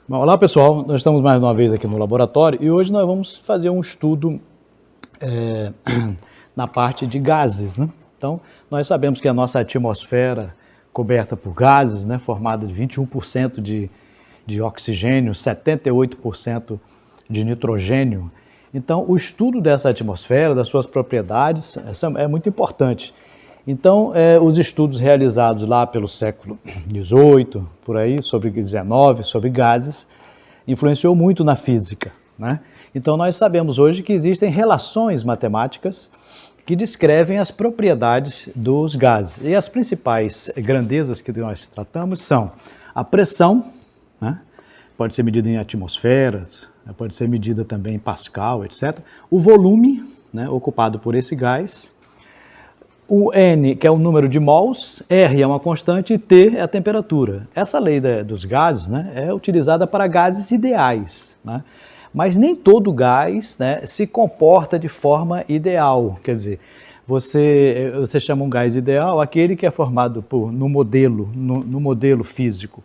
Bom, olá pessoal, nós estamos mais uma vez aqui no laboratório e hoje nós vamos fazer um estudo na parte de gases, né? Então, nós sabemos que a nossa atmosfera coberta por gases, né, formada de 21% de oxigênio, 78% de nitrogênio. Então, o estudo dessa atmosfera, das suas propriedades, é muito importante. Então, os estudos realizados lá pelo século XVIII, por aí, sobre XIX, sobre gases, influenciou muito na física, né? Então, nós sabemos hoje que existem relações matemáticas que descrevem as propriedades dos gases. E as principais grandezas que nós tratamos são a pressão, né? Pode ser medida em atmosferas, pode ser medida também em Pascal, etc. O volume, né, ocupado por esse gás. O N, que é o número de mols, R é uma constante e T é a temperatura. Essa lei dos gases, né, é utilizada para gases ideais, né? Mas nem todo gás, né, se comporta de forma ideal. Quer dizer, você chama um gás ideal aquele que é formado no modelo físico,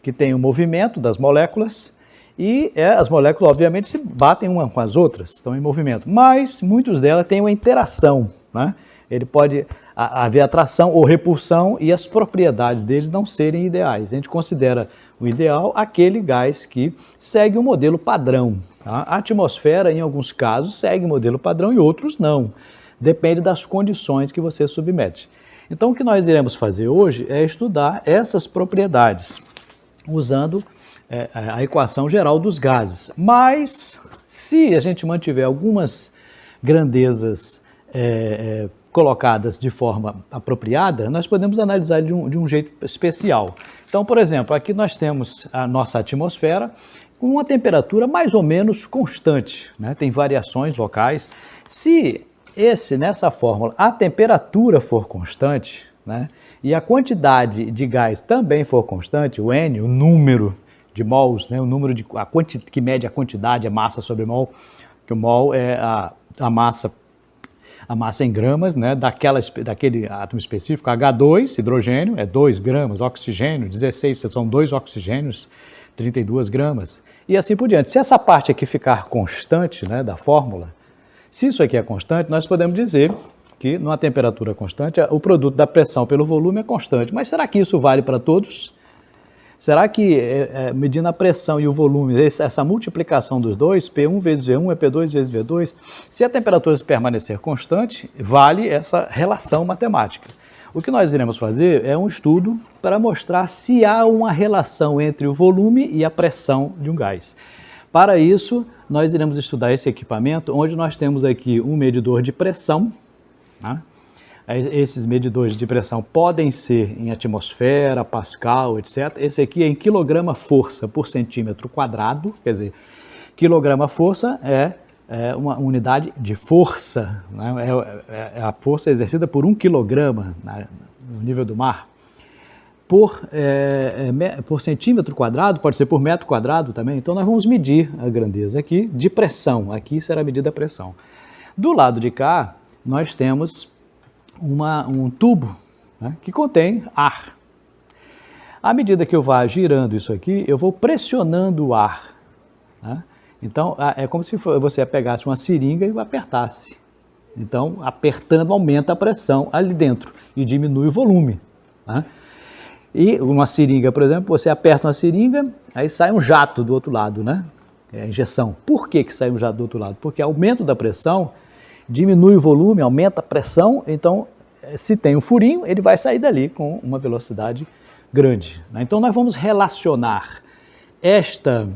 que tem o movimento das moléculas e as moléculas, obviamente, se batem uma com as outras, estão em movimento, mas muitas delas têm uma interação, né? Ele pode haver atração ou repulsão e as propriedades deles não serem ideais. A gente considera o ideal aquele gás que segue o modelo padrão. Tá? A atmosfera, em alguns casos, segue o modelo padrão e outros não. Depende das condições que você submete. Então, o que nós iremos fazer hoje é estudar essas propriedades, usando a equação geral dos gases. Mas, se a gente mantiver algumas grandezas colocadas de forma apropriada, nós podemos analisar de um jeito especial. Então, por exemplo, aqui nós temos a nossa atmosfera com uma temperatura mais ou menos constante, né? Tem variações locais. Se nessa fórmula a temperatura for constante, né, e a quantidade de gás também for constante, o N, o número de mols, né, o número que mede a quantidade, a massa sobre mol, que o mol é a massa em gramas, né, daquele átomo específico. H2, hidrogênio, é 2 gramas, oxigênio, 16, são 2 oxigênios, 32 gramas, e assim por diante. Se essa parte aqui ficar constante, né, da fórmula, se isso aqui é constante, nós podemos dizer que numa temperatura constante, o produto da pressão pelo volume é constante. Mas será que isso vale para todos? Será que, medindo a pressão e o volume, essa multiplicação dos dois, P1 vezes V1 é P2 vezes V2, se a temperatura permanecer constante, vale essa relação matemática. O que nós iremos fazer é um estudo para mostrar se há uma relação entre o volume e a pressão de um gás. Para isso, nós iremos estudar esse equipamento, onde nós temos aqui um medidor de pressão, né? Esses medidores de pressão podem ser em atmosfera, Pascal, etc. Esse aqui é em quilograma-força por centímetro quadrado, quer dizer, quilograma-força é uma unidade de força, né? É a força exercida por 1 quilograma no nível do mar. Por centímetro quadrado, pode ser por metro quadrado também. Então, nós vamos medir a grandeza aqui de pressão. Aqui será medida a pressão. Do lado de cá, nós temos um tubo, né, que contém ar. À medida que eu vá girando isso aqui, eu vou pressionando o ar, né? Então, é como se você pegasse uma seringa e apertasse. Então, apertando, aumenta a pressão ali dentro e diminui o volume, né? E uma seringa, por exemplo, você aperta uma seringa, aí sai um jato do outro lado, né? É a injeção. Por que sai um jato do outro lado? Porque aumento da pressão diminui o volume, aumenta a pressão, então se tem um furinho, ele vai sair dali com uma velocidade grande, né? Então nós vamos relacionar esta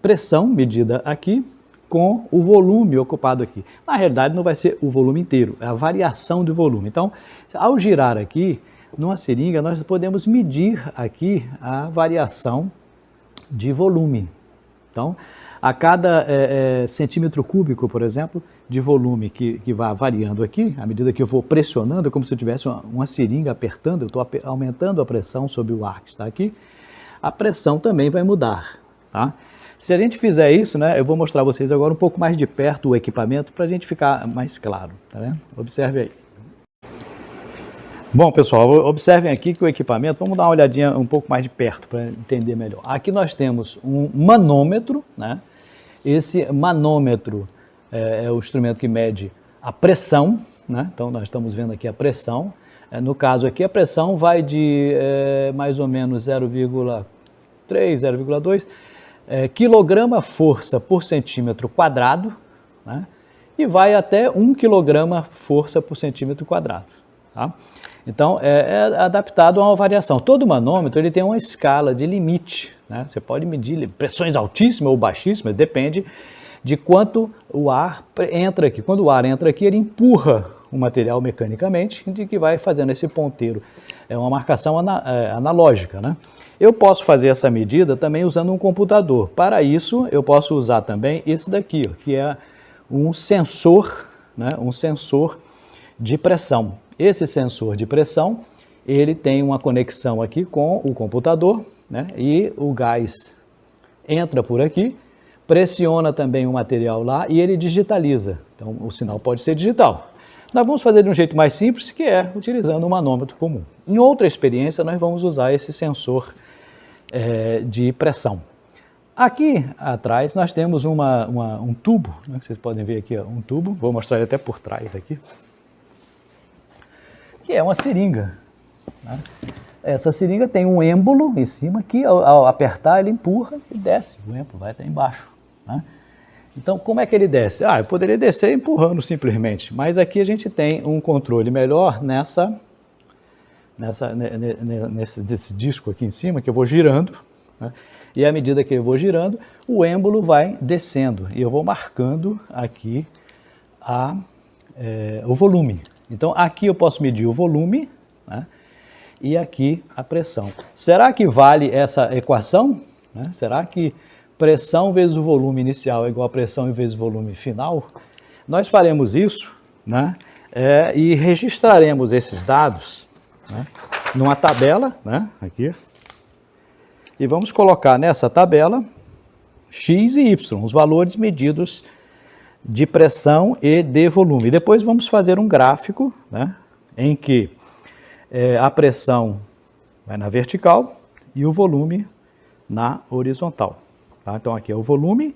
pressão medida aqui com o volume ocupado aqui. Na realidade não vai ser o volume inteiro, é a variação do volume. Então, ao girar aqui, numa seringa, nós podemos medir aqui a variação de volume. Então, a cada centímetro cúbico, por exemplo, de volume que vai variando aqui, à medida que eu vou pressionando, é como se eu tivesse uma seringa apertando, eu estou aumentando a pressão sobre o ar que está aqui, a pressão também vai mudar, tá? Se a gente fizer isso, né, eu vou mostrar a vocês agora um pouco mais de perto o equipamento para a gente ficar mais claro, tá vendo? Observe aí. Bom, pessoal, observem aqui que o equipamento, vamos dar uma olhadinha um pouco mais de perto para entender melhor. Aqui nós temos um manômetro, né? Esse manômetro é o instrumento que mede a pressão, né? Então nós estamos vendo aqui a pressão. No caso aqui a pressão vai de mais ou menos 0,3, 0,2 quilograma força por centímetro quadrado, né? E vai até 1 quilograma força por centímetro quadrado, tá? Então, é adaptado a uma variação. Todo manômetro ele tem uma escala de limite, né? Você pode medir pressões altíssimas ou baixíssimas, depende de quanto o ar entra aqui. Quando o ar entra aqui, ele empurra o material mecanicamente, de que vai fazendo esse ponteiro. É uma marcação analógica, né? Eu posso fazer essa medida também usando um computador. Para isso, eu posso usar também esse daqui, ó, que é um sensor, né? Um sensor de pressão. Esse sensor de pressão, ele tem uma conexão aqui com o computador, né? E o gás entra por aqui, pressiona também o material lá e ele digitaliza. Então, o sinal pode ser digital. Nós vamos fazer de um jeito mais simples, que é utilizando um manômetro comum. Em outra experiência, nós vamos usar esse sensor de pressão. Aqui atrás, nós temos um tubo, né? Vocês podem ver aqui, ó, um tubo, vou mostrar ele até por trás aqui, que é uma seringa, né? Essa seringa tem um êmbolo em cima que ao apertar ele empurra e desce, o êmbolo vai até embaixo, né? Então como é que ele desce? Eu poderia descer empurrando simplesmente, mas aqui a gente tem um controle melhor nesse disco aqui em cima que eu vou girando, né? E à medida que eu vou girando, o êmbolo vai descendo e eu vou marcando aqui o volume. Então, aqui eu posso medir o volume, né? E aqui a pressão. Será que vale essa equação, né? Será que pressão vezes o volume inicial é igual a pressão vezes o volume final? Nós faremos isso, né? E registraremos esses dados, né? Numa tabela, né? Aqui. E vamos colocar nessa tabela X e Y, os valores medidos de pressão e de volume. Depois vamos fazer um gráfico, né, em que a pressão vai na vertical e o volume na horizontal. Tá? Então aqui é o volume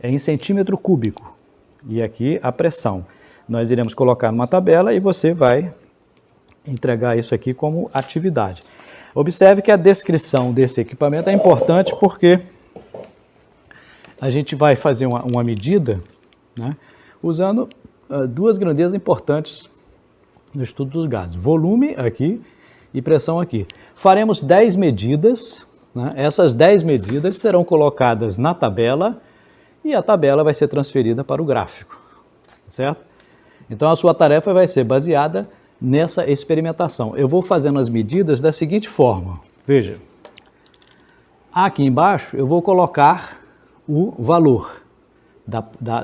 em centímetro cúbico e aqui a pressão. Nós iremos colocar numa tabela e você vai entregar isso aqui como atividade. Observe que a descrição desse equipamento é importante porque a gente vai fazer uma medida, né, usando duas grandezas importantes no estudo dos gases. Volume aqui e pressão aqui. Faremos 10 medidas, né? Essas 10 medidas serão colocadas na tabela e a tabela vai ser transferida para o gráfico, certo? Então a sua tarefa vai ser baseada nessa experimentação. Eu vou fazendo as medidas da seguinte forma. Veja, aqui embaixo eu vou colocar o valor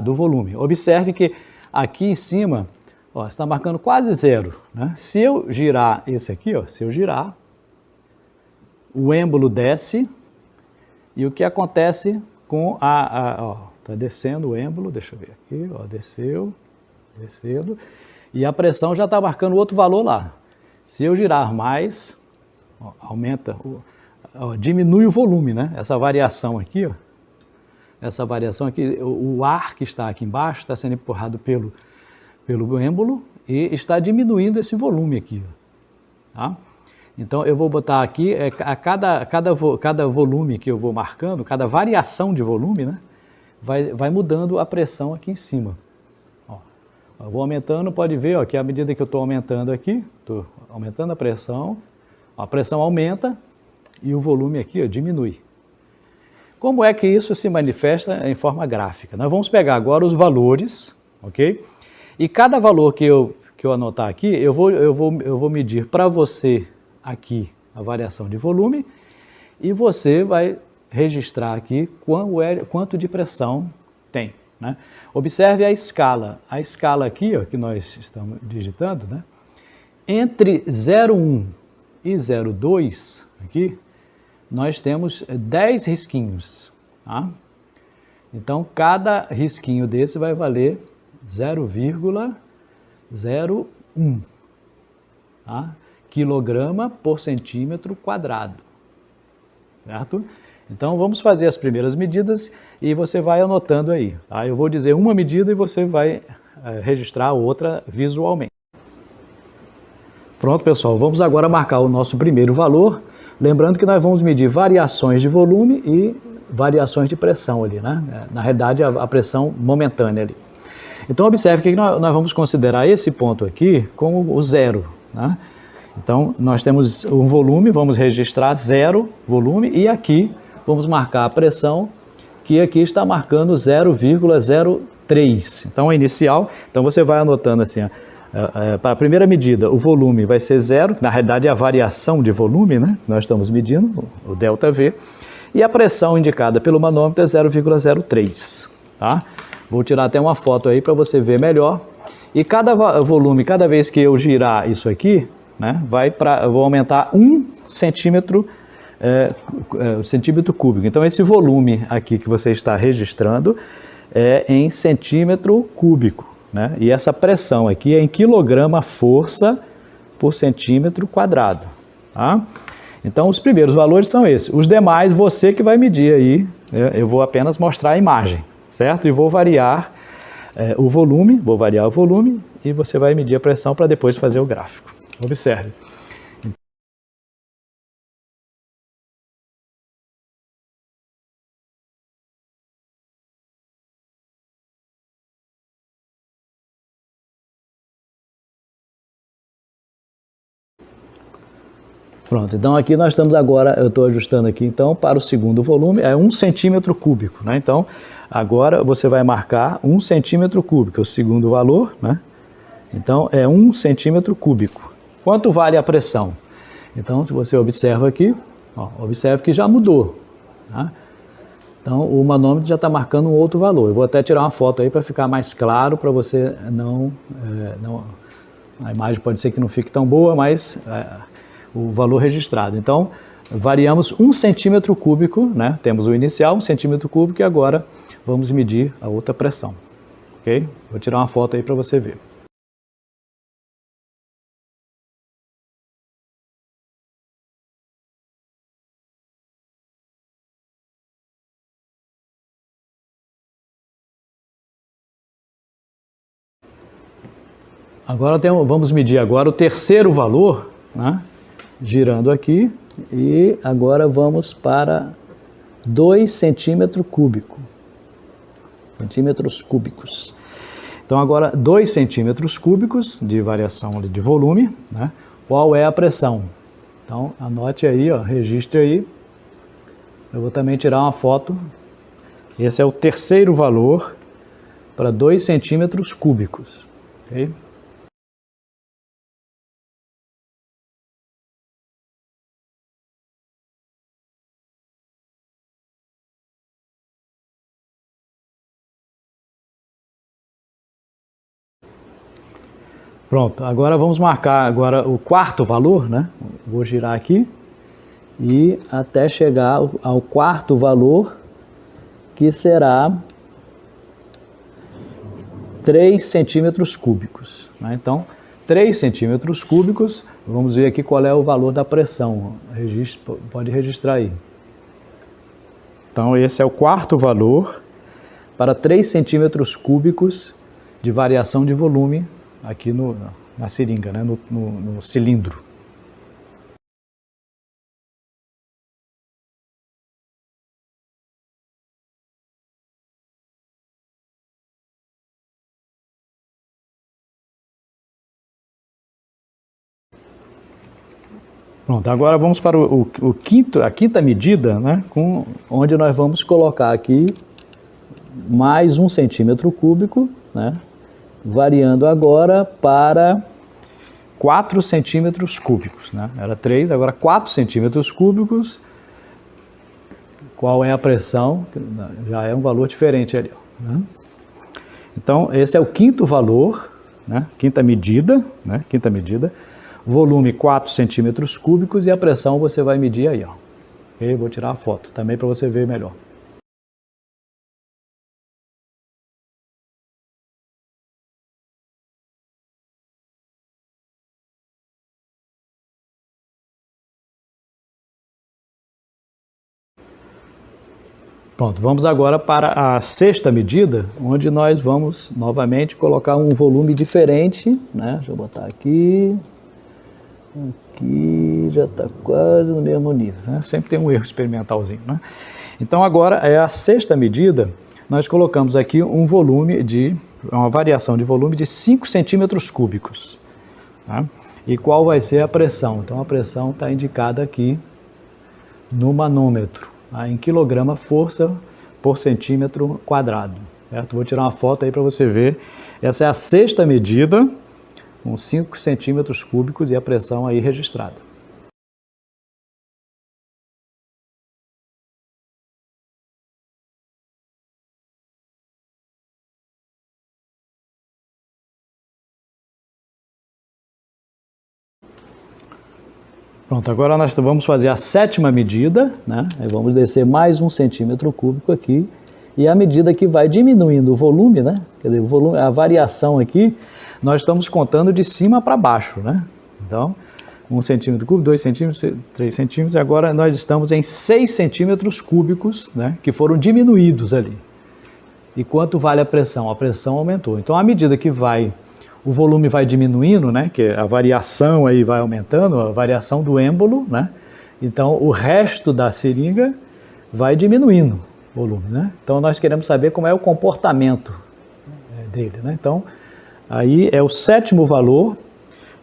do volume. Observe que aqui em cima, ó, está marcando quase zero, né? Se eu girar esse aqui, ó, se eu girar, o êmbolo desce e o que acontece com ó, está descendo o êmbolo, deixa eu ver aqui, ó, desceu, descendo, e a pressão já está marcando outro valor lá. Se eu girar mais, ó, aumenta, ó, diminui o volume, né? Essa variação aqui, ó. Essa variação aqui, o ar que está aqui embaixo está sendo empurrado pelo êmbolo e está diminuindo esse volume aqui. Tá? Então eu vou botar aqui, cada volume que eu vou marcando, cada variação de volume, né, vai mudando a pressão aqui em cima. Ó, eu vou aumentando, pode ver ó, que à medida que eu estou aumentando aqui, estou aumentando a pressão aumenta e o volume aqui ó, diminui. Como é que isso se manifesta em forma gráfica? Nós vamos pegar agora os valores, ok? E cada valor que eu anotar aqui, eu vou medir para você aqui a variação de volume e você vai registrar aqui quanto de pressão tem, né? Observe a escala. A escala aqui, ó, que nós estamos digitando, né? Entre 0,1 e 0,2 aqui, nós temos 10 risquinhos, tá? Então, cada risquinho desse vai valer 0,01, tá? quilograma por centímetro quadrado, certo? Então vamos fazer as primeiras medidas e você vai anotando aí, tá? Eu vou dizer uma medida e você vai registrar a outra visualmente. Pronto, pessoal, vamos agora marcar o nosso primeiro valor, lembrando que nós vamos medir variações de volume e variações de pressão ali, né? Na realidade, a pressão momentânea ali. Então, observe que nós vamos considerar esse ponto aqui como o zero, né? Então, nós temos um volume, vamos registrar zero volume e aqui vamos marcar a pressão, que aqui está marcando 0,03. Então, a inicial, então você vai anotando assim, para a primeira medida, o volume vai ser zero, na realidade é a variação de volume, né? Nós estamos medindo, o ΔV, e a pressão indicada pelo manômetro é 0,03, tá? Vou tirar até uma foto aí para você ver melhor. E cada volume, cada vez que eu girar isso aqui, né, eu vou aumentar 1 centímetro, centímetro cúbico. Então, esse volume aqui que você está registrando é em centímetro cúbico, né? E essa pressão aqui é em quilograma força por centímetro quadrado, tá? Então, os primeiros valores são esses. Os demais, você que vai medir aí, eu vou apenas mostrar a imagem, certo? E vou variar o volume e você vai medir a pressão para depois fazer o gráfico. Observe. Pronto, então aqui nós estamos agora, eu estou ajustando aqui então para o segundo volume, é 1 centímetro cúbico, né? Então, agora você vai marcar 1 centímetro cúbico, é o segundo valor, né? Então, é 1 centímetro cúbico. Quanto vale a pressão? Então, se você observa aqui, ó, observe que já mudou, tá? Então, o manômetro já está marcando um outro valor. Eu vou até tirar uma foto aí para ficar mais claro, para você não... A imagem pode ser que não fique tão boa, mas o valor registrado. Então, variamos 1 centímetro cúbico, né? Temos o inicial, 1 centímetro cúbico, e agora vamos medir a outra pressão. Ok? Vou tirar uma foto aí para você ver. Agora vamos medir agora o terceiro valor, né? Girando aqui, e agora vamos para 2 centímetros cúbicos. Centímetros cúbicos. Então agora 2 centímetros cúbicos de variação de volume, né? Qual é a pressão? Então anote aí, ó, registre aí. Eu vou também tirar uma foto. Esse é o terceiro valor para 2 centímetros cúbicos. Okay? Pronto, agora vamos marcar agora o quarto valor, né? Vou girar aqui e até chegar ao quarto valor, que será 3 centímetros cúbicos, né? Então, 3 centímetros cúbicos, vamos ver aqui qual é o valor da pressão. Pode registrar aí. Então, esse é o quarto valor para 3 centímetros cúbicos de variação de volume aqui na seringa, né? no cilindro. Pronto, agora vamos para a quinta medida, né? Onde nós vamos colocar aqui mais 1 centímetro cúbico, né? Variando agora para 4 centímetros cúbicos, né? Era 3, agora 4 centímetros cúbicos. Qual é a pressão? Já é um valor diferente ali, né? Então, esse é o quinto valor, né? Quinta medida, né? Quinta medida. Volume 4 centímetros cúbicos e a pressão você vai medir aí, ó. Okay? Vou tirar a foto também para você ver melhor. Pronto, vamos agora para a sexta medida, onde nós vamos novamente colocar um volume diferente, né? Deixa eu botar aqui, aqui já está quase no mesmo nível, né? Sempre tem um erro experimentalzinho, né? Então agora é a sexta medida, nós colocamos aqui um volume uma variação de volume de 5 centímetros cúbicos, tá? E qual vai ser a pressão? Então a pressão está indicada aqui no manômetro, em quilograma força por centímetro quadrado, certo? Vou tirar uma foto aí para você ver. Essa é a sexta medida, com 5 centímetros cúbicos e a pressão aí registrada. Pronto, agora nós vamos fazer a sétima medida, né? Aí vamos descer mais 1 centímetro cúbico aqui, e à medida que vai diminuindo o volume, né? Quer dizer, o volume, a variação aqui, nós estamos contando de cima para baixo, né? Então, 1 centímetro cúbico, 2 centímetros, 3 centímetros, e agora nós estamos em 6 centímetros cúbicos, né? Que foram diminuídos ali. E quanto vale a pressão? A pressão aumentou. Então, à medida que o volume vai diminuindo, né, que a variação aí vai aumentando, a variação do êmbolo, né, então o resto da seringa vai diminuindo o volume, né, então nós queremos saber como é o comportamento dele, né, então aí é o sétimo valor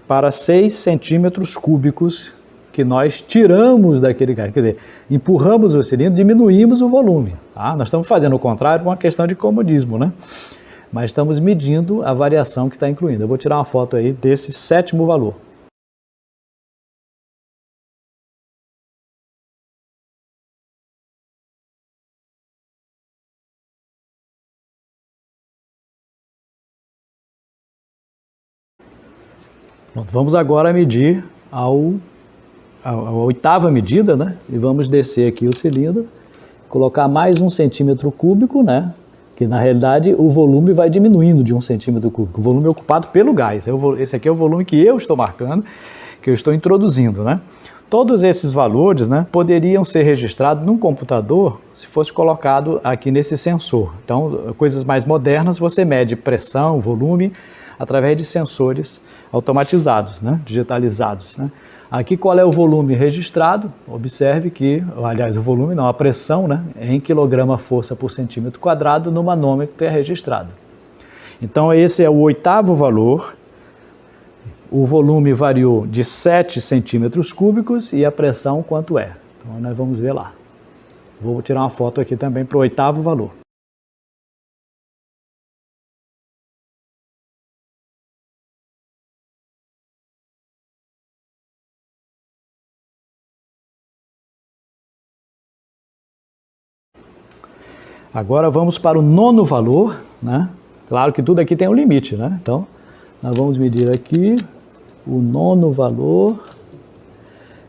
para 6 centímetros cúbicos que nós tiramos daquele gás, quer dizer, empurramos o cilindro, diminuímos o volume, tá? Nós estamos fazendo o contrário por uma questão de comodismo, né? Mas estamos medindo a variação que está incluindo. Eu vou tirar uma foto aí desse sétimo valor. Pronto, vamos agora medir a oitava medida, né? E vamos descer aqui o cilindro, colocar mais 1 centímetro cúbico, né? Que na realidade o volume vai diminuindo de 1 centímetro cúbico. O volume é ocupado pelo gás. Esse aqui é o volume que eu estou marcando, que eu estou introduzindo, né? Todos esses valores, né, poderiam ser registrados num computador se fosse colocado aqui nesse sensor. Então, coisas mais modernas, você mede pressão, volume, através de sensores automatizados, né, digitalizados, né? Aqui qual é o volume registrado? Observe que, aliás, o volume não, a pressão, né, é em quilograma força por centímetro quadrado no manômetro que é registrado. Então esse é o oitavo valor, o volume variou de 7 centímetros cúbicos e a pressão quanto é? Então nós vamos ver lá. Vou tirar uma foto aqui também para o oitavo valor. Agora vamos para o nono valor, né? Claro que tudo aqui tem um limite, né? Então, nós vamos medir aqui o nono valor.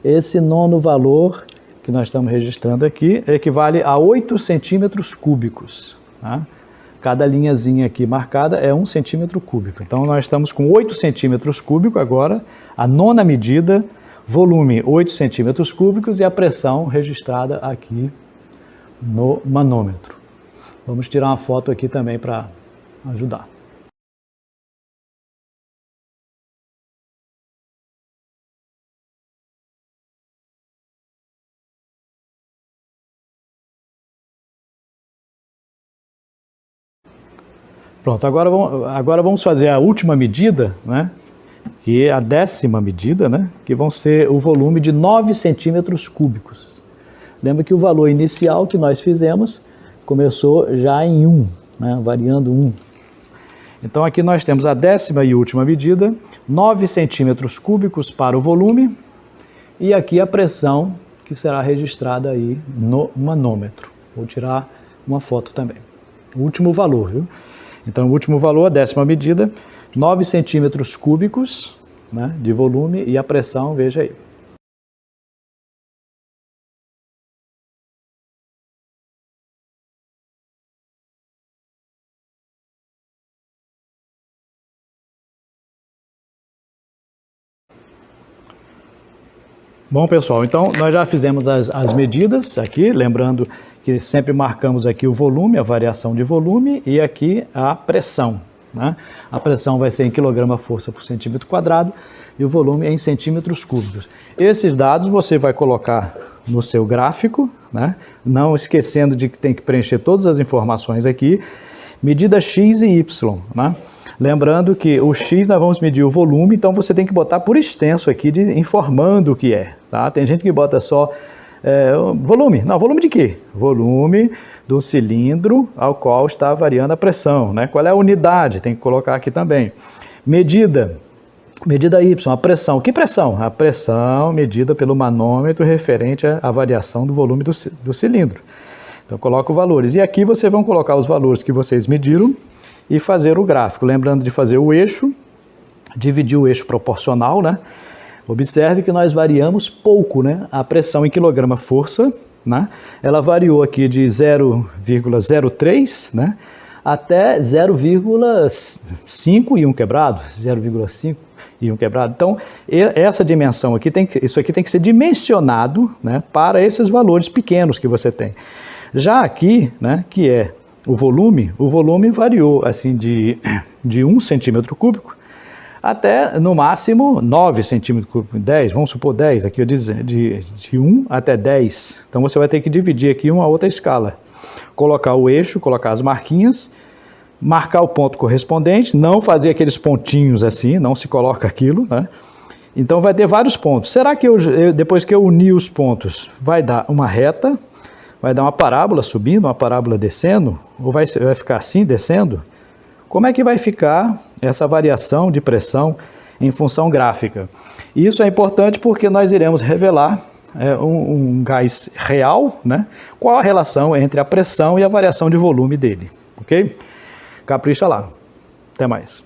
Esse nono valor que nós estamos registrando aqui equivale a 8 centímetros cúbicos, tá? Cada linhazinha aqui marcada é 1 centímetro cúbico. Então, nós estamos com 8 centímetros cúbicos agora, a nona medida, volume 8 centímetros cúbicos e a pressão registrada aqui no manômetro. Vamos tirar uma foto aqui também para ajudar. Pronto, agora vamos fazer a última medida, né? Que é a 10ª medida, né? Que vão ser o volume de 9 centímetros cúbicos. Lembra que o valor inicial que nós fizemos começou já em 1, né? Variando 1. Então aqui nós temos a 10ª e última medida, 9 centímetros cúbicos para o volume, e aqui a pressão que será registrada aí no manômetro. Vou tirar uma foto também. O último valor, viu? Então o último valor, a 10ª medida, 9 centímetros cúbicos, né, de volume, e a pressão, veja aí. Bom, pessoal, então nós já fizemos as medidas aqui, lembrando que sempre marcamos aqui o volume, a variação de volume, e aqui a pressão, né? A pressão vai ser em quilograma-força por centímetro quadrado e o volume é em centímetros cúbicos. Esses dados você vai colocar no seu gráfico, né? Não esquecendo de que tem que preencher todas as informações aqui, medida X e Y, né? Lembrando que o X nós vamos medir o volume, então você tem que botar por extenso aqui, informando o que é, tá? Tem gente que bota só volume. Não, volume de quê? Volume do cilindro ao qual está variando a pressão, né? Qual é a unidade? Tem que colocar aqui também. Medida Y, a pressão. Que pressão? A pressão medida pelo manômetro referente à variação do volume do cilindro. Então, coloca os valores. E aqui vocês vão colocar os valores que vocês mediram e fazer o gráfico. Lembrando de fazer o eixo, dividir o eixo proporcional, né? Observe que nós variamos pouco, né? A pressão em quilograma-força, né? Ela variou aqui de 0,03, né? Até 0,5 e 1 quebrado, 0,5 e 1 quebrado. Então, essa dimensão aqui, isso aqui tem que ser dimensionado, né, para esses valores pequenos que você tem. Já aqui, né, que é o volume variou assim de 1 centímetro cúbico até, no máximo, 9 centímetros cúbicos, 10, vamos supor 10, aqui eu dizer, de 1 até 10. Então, você vai ter que dividir aqui uma outra escala. Colocar o eixo, colocar as marquinhas, marcar o ponto correspondente, não fazer aqueles pontinhos assim, não se coloca aquilo, né? Então, vai ter vários pontos. Será que depois que eu unir os pontos, vai dar uma reta, vai dar uma parábola subindo, uma parábola descendo, ou vai ficar assim, descendo? Como é que vai ficar essa variação de pressão em função gráfica? Isso é importante porque nós iremos revelar um gás real, né? Qual a relação entre a pressão e a variação de volume dele, ok? Capricha lá. Até mais.